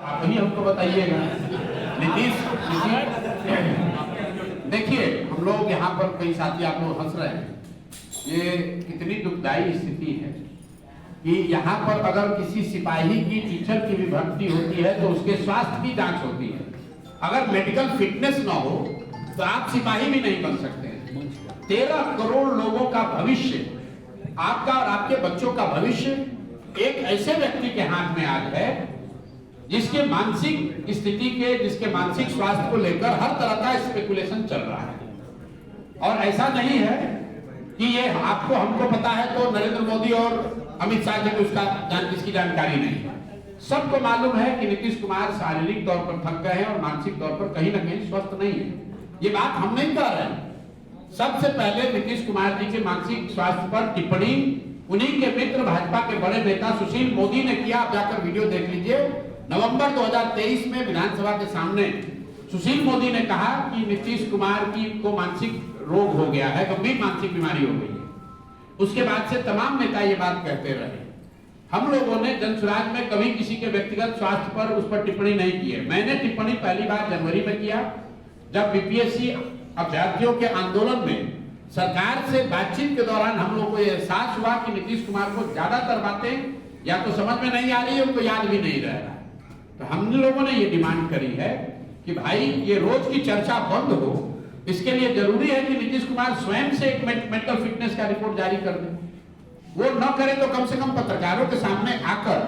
आप ही हमको बताइएगा। नीतीश देखिए, हम लोग यहाँ पर कई साथी आप लोग हंस रहे हैं, ये कितनी दुखदाई स्थिति है कि यहाँ पर अगर किसी सिपाही की टीचर की भी भर्ती होती है तो उसके स्वास्थ्य की जांच होती है। अगर मेडिकल फिटनेस ना हो तो आप सिपाही भी नहीं बन सकते। 13 करोड़ लोगों का भविष्य, आपका और आपके बच्चों का भविष्य एक ऐसे व्यक्ति के हाथ में आज है जिसके मानसिक स्थिति के, जिसके मानसिक स्वास्थ्य को लेकर हर तरह का स्पेकुलेशन चल रहा है। और ऐसा नहीं है कि ये आपको हमको पता है तो नरेंद्र मोदी और अमित शाह जी को इसकी जानकारी नहीं है। सबको मालूम है कि नीतीश कुमार शारीरिक तौर पर थक गए हैं और मानसिक तौर पर कहीं ना कहीं स्वस्थ नहीं है। ये बात हम नहीं कह रहे हैं। सबसे पहले नीतीश कुमार जी के मानसिक स्वास्थ्य पर टिप्पणी उन्हीं के मित्र भाजपा के बड़े नेता सुशील मोदी ने किया। आप जाकर वीडियो देख लीजिए। नवंबर 2023 में विधानसभा के सामने सुशील मोदी ने कहा कि नीतीश कुमार को मानसिक रोग हो गया है, गंभीर मानसिक बीमारी हो गई है। उसके बाद से तमाम नेता ये बात कहते रहे। हम लोगों ने जनसुराज में कभी किसी के व्यक्तिगत स्वास्थ्य पर उस पर टिप्पणी नहीं की है। मैंने टिप्पणी पहली बार जनवरी में किया, जब बीपीएससी अभ्यर्थियों के आंदोलन में सरकार से बातचीत के दौरान हम लोगों को यह एहसास हुआ कि नीतीश कुमार को ज्यादातर बातें या तो समझ में नहीं आ रही है, उनको याद भी नहीं रह रहा है। तो हम लोगों ने ये डिमांड करी है कि भाई ये रोज की चर्चा बंद हो। इसके लिए जरूरी है कि नीतीश कुमार स्वयं से एक मेडिकल फिटनेस का रिपोर्ट जारी कर दे। वो न करे तो कम से कम पत्रकारों के सामने आकर,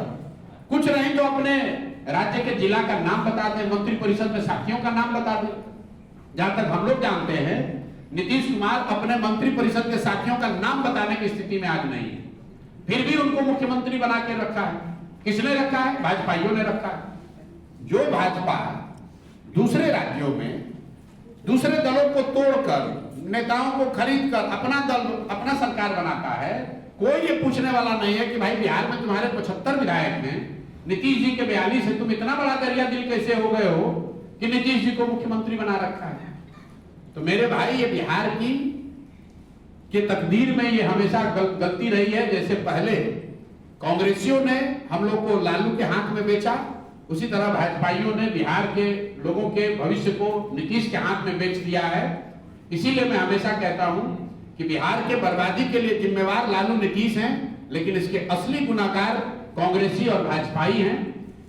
कुछ नहीं तो अपने राज्य के जिला का नाम बता दे, मंत्री परिषद में साथियों का नाम बता दे। जहां तक हम लोग जानते हैं नीतीश कुमार अपने मंत्री परिषद के साथियों का नाम बताने की स्थिति में आज नहीं है। फिर भी उनको मुख्यमंत्री बना के रखा है। किसने रखा है? भाजपाइयों ने रखा है। जो भाजपा दूसरे राज्यों में दूसरे दलों को तोड़कर, नेताओं को खरीदकर अपना दल, अपना सरकार बनाता है, कोई ये पूछने वाला नहीं है कि भाई बिहार में तुम्हारे 75 विधायक हैं, नीतीश जी के 42 है, तुम इतना बड़ा दरिया दिल कैसे हो गए हो कि नीतीश जी को मुख्यमंत्री बना रखा है। तो मेरे भाई, ये बिहार की के तकदीर में ये हमेशा गलती रही है। जैसे पहले कांग्रेसियों ने हम लोग को लालू के हाथ में बेचा, उसी तरह भाजपाइयों ने बिहार के लोगों के भविष्य को नीतीश के हाथ में बेच दिया है। इसीलिए मैं हमेशा कहता हूं कि बिहार के बर्बादी के लिए जिम्मेवार लालू नीतीश हैं, लेकिन इसके असली गुनाहगार कांग्रेसी और भाजपाई हैं।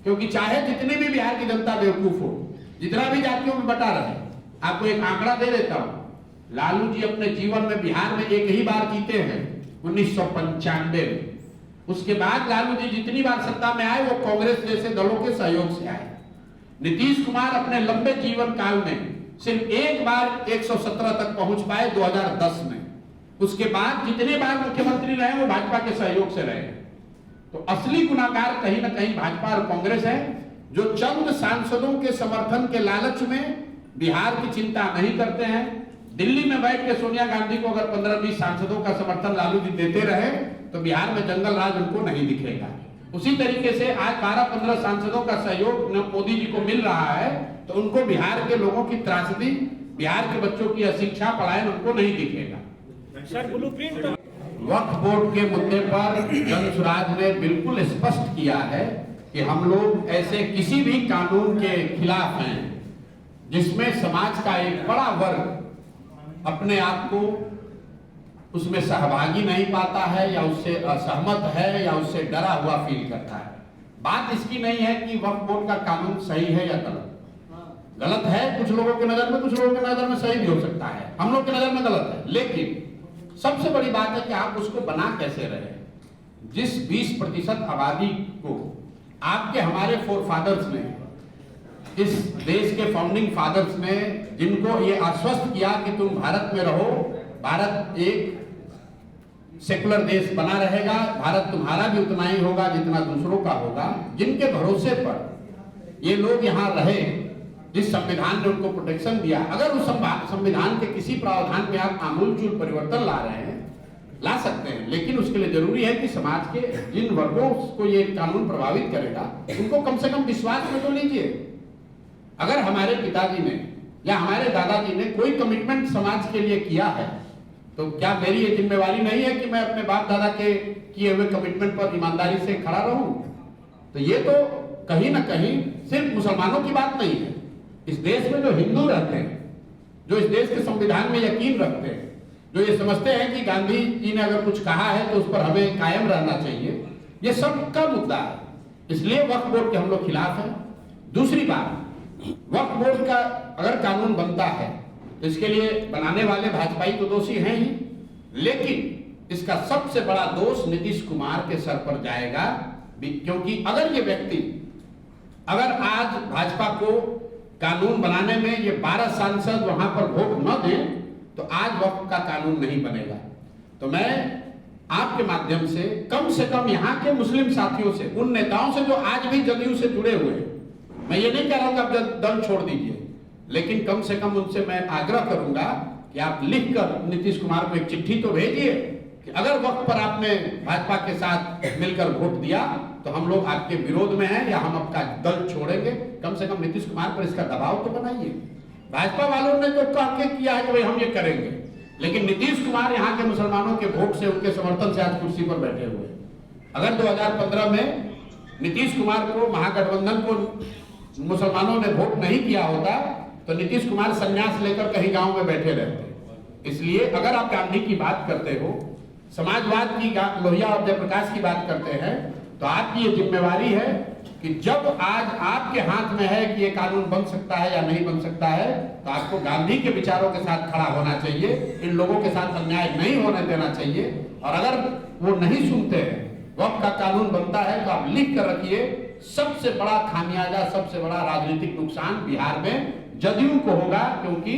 क्योंकि चाहे जितनी भी बिहार की जनता बेवकूफ हो, जितना भी जातियों में बटा रहे, आपको एक आंकड़ा दे देता हूं। लालू जी अपने जीवन में बिहार में एक ही बार जीते हैं, 1995 में। उसके बाद लालू जी जितनी बार सत्ता में आए वो कांग्रेस जैसे दलों के सहयोग से आए। नीतीश कुमार अपने लंबे जीवन काल में सिर्फ एक बार 117 तक पहुंच पाए 2010 में। उसके बाद जितने बार मुख्यमंत्री रहे वो भाजपा के सहयोग से रहे। तो असली गुनाहगार कहीं ना कहीं भाजपा और कांग्रेस है, जो चंद सांसदों के समर्थन के लालच में बिहार की चिंता नहीं करते हैं। दिल्ली में बैठ के सोनिया गांधी को अगर 15-20 सांसदों का समर्थन लालू जी देते रहे तो बिहार में जंगल राज उनको नहीं दिखेगा। उसी तरीके से आज 12-15 सांसदों का सहयोग मोदी जी को मिल रहा है, तो उनको बिहार के लोगों की त्रासदी, बिहार के बच्चों की अशिक्षा, पलायन उनको नहीं दिखेगा। वक्फ बोर्ड के मुद्दे पर जनसुराज ने बिल्कुल स्पष्ट किया है कि हम लोग ऐसे किसी भी कानून के खिलाफ हैं जिसमें समाज का एक बड़ा वर्ग अपने आप को उसमें सहभागी नहीं पाता है, या उससे असहमत है, या उससे डरा हुआ फील करता है। बात इसकी नहीं है कि वक्फ बोर्ड का कानून सही है या गलत। गलत है कुछ लोगों की नजर में, कुछ लोगों की नजर में सही भी हो सकता है, हम लोग की नजर में गलत है। लेकिन सबसे बड़ी बात है कि आप उसको बना कैसे रहे। जिस 20% आबादी को आपके हमारे फोरफादर्स ने, इस देश के फाउंडिंग फादर्स ने, जिनको ये आश्वस्त किया कि तुम भारत में रहो, भारत एक सेकुलर देश बना रहेगा, भारत तुम्हारा भी उतना ही होगा जितना दूसरों का होगा, जिनके भरोसे पर ये लोग यहाँ रहे, जिस संविधान ने उनको प्रोटेक्शन दिया, अगर उस संविधान के किसी प्रावधान में आप आमूलचूल परिवर्तन ला रहे हैं, ला सकते हैं, लेकिन उसके लिए जरूरी है कि समाज के जिन वर्गों को ये कानून प्रभावित करेगा उनको कम से कम विश्वास में तो लीजिए। अगर हमारे पिताजी ने या हमारे दादाजी ने कोई कमिटमेंट समाज के लिए किया है, तो क्या मेरी ये जिम्मेवारी नहीं है कि मैं अपने बाप दादा के किए हुए कमिटमेंट पर ईमानदारी से खड़ा रहूं? तो ये तो कहीं ना कहीं सिर्फ मुसलमानों की बात नहीं है। इस देश में जो हिंदू रहते हैं, जो इस देश के संविधान में यकीन रखते हैं, जो ये समझते हैं कि गांधी जी ने अगर कुछ कहा है तो उस पर हमें कायम रहना चाहिए, ये सबका मुद्दा है। इसलिए वक्फ बोर्ड के हम लोग खिलाफ हैं। दूसरी बात, वक्फ बोर्ड का अगर कानून बनता है तो इसके लिए बनाने वाले भाजपाई तो दोषी हैं ही, लेकिन इसका सबसे बड़ा दोष नीतीश कुमार के सर पर जाएगा। क्योंकि अगर ये व्यक्ति, अगर आज भाजपा को कानून बनाने में ये 12 सांसद वहां पर वोट न दें तो आज वक्फ का कानून नहीं बनेगा। तो मैं आपके माध्यम से कम यहाँ के मुस्लिम साथियों से, उन नेताओं से जो आज भी जदयू से जुड़े हुए हैं, मैं ये नहीं कह रहा हूं कि आप दल छोड़ दीजिए, लेकिन कम से कम उनसे मैं आग्रह करूंगा कि आप लिखकर नीतीश कुमार को एक चिट्ठी तो भेजिए कि अगर वक्त पर आपने भाजपा के साथ मिलकर वोट दिया तो हम लोग आपके विरोध में हैं या हम आपका दल छोड़ेंगे। कम से कम नीतीश कुमार पर इसका दबाव तो बनाइए। भाजपा वालों ने तो कह के किया है कि भाई हम ये करेंगे, लेकिन नीतीश कुमार यहाँ के मुसलमानों के वोट से, उनके समर्थन से आज कुर्सी पर बैठे हुए हैं। अगर 2015 में नीतीश कुमार को, महागठबंधन को मुसलमानों ने वोट नहीं किया होता तो नीतीश कुमार संन्यास लेकर कहीं गांव में बैठे रहते। इसलिए अगर आप गांधी की बात करते हो, समाजवाद की, लोहिया और जयप्रकाश की बात करते हैं, तो आपकी ये जिम्मेवारी है कि जब आज आपके हाथ में है कि ये कानून बन सकता है या नहीं बन सकता है, तो आपको गांधी के विचारों के साथ खड़ा होना चाहिए। इन लोगों के साथ अन्याय नहीं होने देना चाहिए। और अगर वो नहीं सुनते हैं, वक्फ का कानून बनता है, तो आप लिख कर रखिए, सबसे बड़ा खामियाजा, सबसे बड़ा राजनीतिक नुकसान बिहार में जदयू को होगा। क्योंकि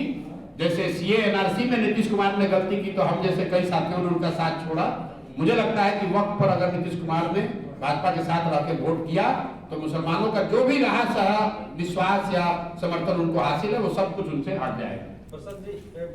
जैसे सीए एनआरसी में नीतीश कुमार ने गलती की तो हम जैसे कई साथियों ने उनका साथ छोड़ा। मुझे लगता है कि वक्त पर अगर नीतीश कुमार ने भाजपा के साथ रह के वोट किया तो मुसलमानों का जो भी रहा सहा विश्वास या समर्थन उनको हासिल है, वो सब कुछ उनसे हट जाएगा।